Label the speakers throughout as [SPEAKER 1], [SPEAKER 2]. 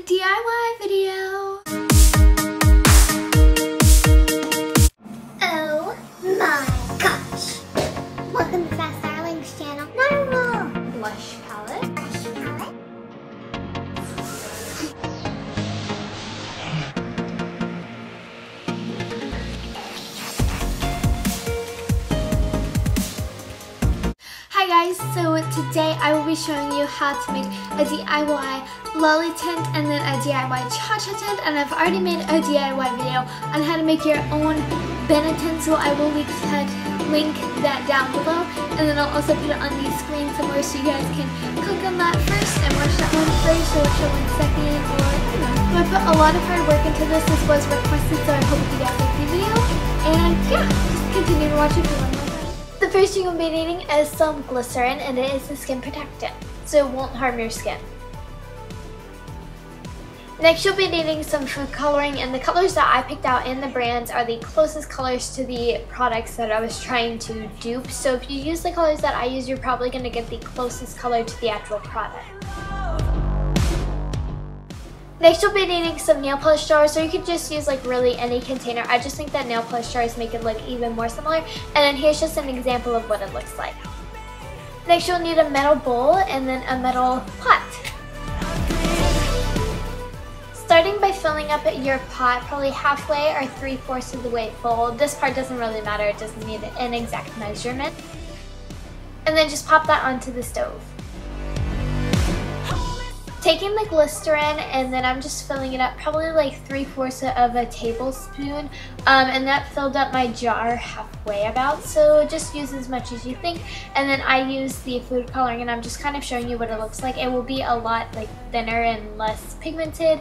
[SPEAKER 1] DIY video.
[SPEAKER 2] Oh my gosh. Welcome to Fastirelang's channel. Normal.
[SPEAKER 1] Blush palette. Hi guys, so today I will be showing you how to make a DIY lolly tint and then a DIY cha-cha tint, and I've already made a DIY video on how to make your own Benetint, so I will link that down below, and then I'll also put it on the screen somewhere so you guys can click on that first and watch that one first or watch that one second, or you know. So I put a lot of hard work into this. This was requested, so I hope you guys like the video, and yeah, just continue to watch it for one more. The first thing you'll be needing is some glycerin, and it is a skin protectant, so it won't harm your skin. Next, you'll be needing some food coloring, and the colors that I picked out in the brands are the closest colors to the products that I was trying to dupe. So if you use the colors that I use, you're probably going to get the closest color to the actual product. Next, you'll be needing some nail polish jars, or you could just use like really any container. I just think that nail polish jars make it look even more similar. And then here's just an example of what it looks like. Next, you'll need a metal bowl and then a metal pot. Starting by filling up your pot probably halfway or 3/4 of the way full. This part doesn't really matter, it doesn't need an exact measurement. And then just pop that onto the stove. Taking the glycerin, and then I'm just filling it up probably like 3/4 of a tablespoon, and that filled up my jar halfway about, so just use as much as you think. And then I use the food coloring, and I'm just kind of showing you what it looks like. It will be a lot like thinner and less pigmented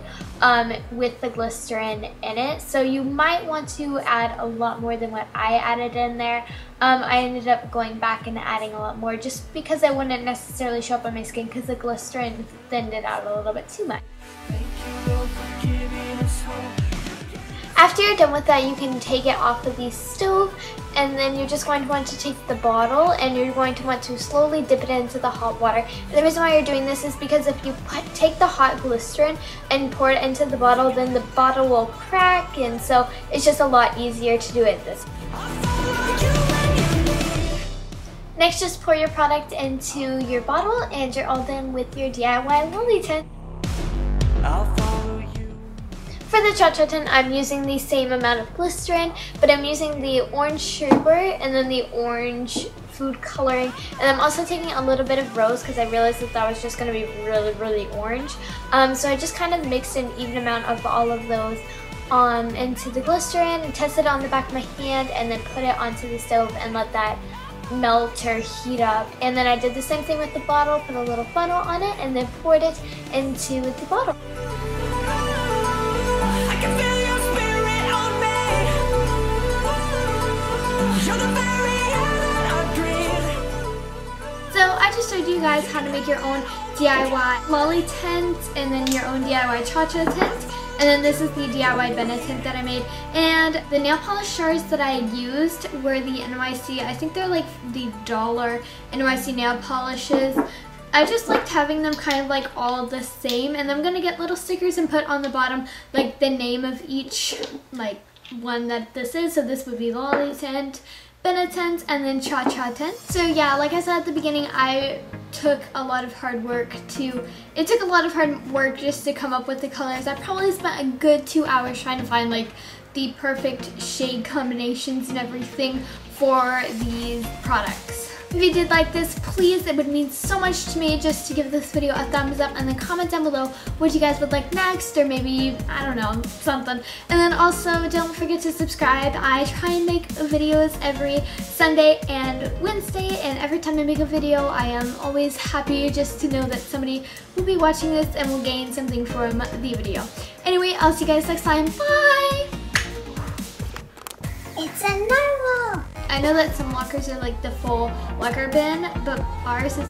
[SPEAKER 1] with the glycerin in it, so you might want to add a lot more than what I added in there. I ended up going back and adding a lot more just because I wouldn't necessarily show up on my skin because the glycerin thinned it out a little bit too much. After you're done with that, you can take it off of the stove, and then you're just going to want to take the bottle and you're going to want to slowly dip it into the hot water. And the reason why you're doing this is because if you take the hot glycerin and pour it into the bottle, then the bottle will crack, and so it's just a lot easier to do it this way. Next, just pour your product into your bottle and you're all done with your DIY lolly tint. For the cha-cha tint, I'm using the same amount of glycerin, but I'm using the orange sherbet and then the orange food coloring, and I'm also taking a little bit of rose because I realized that that was just going to be really orange. So I just kind of mixed an even amount of all of those into the glycerin and tested it on the back of my hand, and then put it onto the stove and let that melt or heat up. And then I did the same thing with the bottle, put a little funnel on it, and then poured it into the bottle. I can feel your spirit on me. You're the very air that I breathe. So I just showed you guys how to make your own DIY lolly tint and then your own DIY cha-cha tint. And then this is the DIY Benetint that I made. And the nail polish jars that I used were the NYC, I think they're like the $1 NYC nail polishes. I just liked having them kind of like all the same. And I'm going to get little stickers and put on the bottom like the name of each like one that this is. So this would be lolly tint, Benetint, and then cha-cha tint. So yeah, like I said at the beginning, it took a lot of hard work just to come up with the colors. I probably spent a good 2 hours trying to find like the perfect shade combinations and everything for these products. If you did like this, please, it would mean so much to me just to give this video a thumbs up, and then comment down below what you guys would like next, or maybe, I don't know, something. And then also, don't forget to subscribe. I try and make videos every Sunday and Wednesday, and every time I make a video, I am always happy just to know that somebody will be watching this and will gain something from the video. Anyway, I'll see you guys next time. Bye!
[SPEAKER 2] It's a normal.
[SPEAKER 1] I know that some lockers are like the full locker bin, but ours is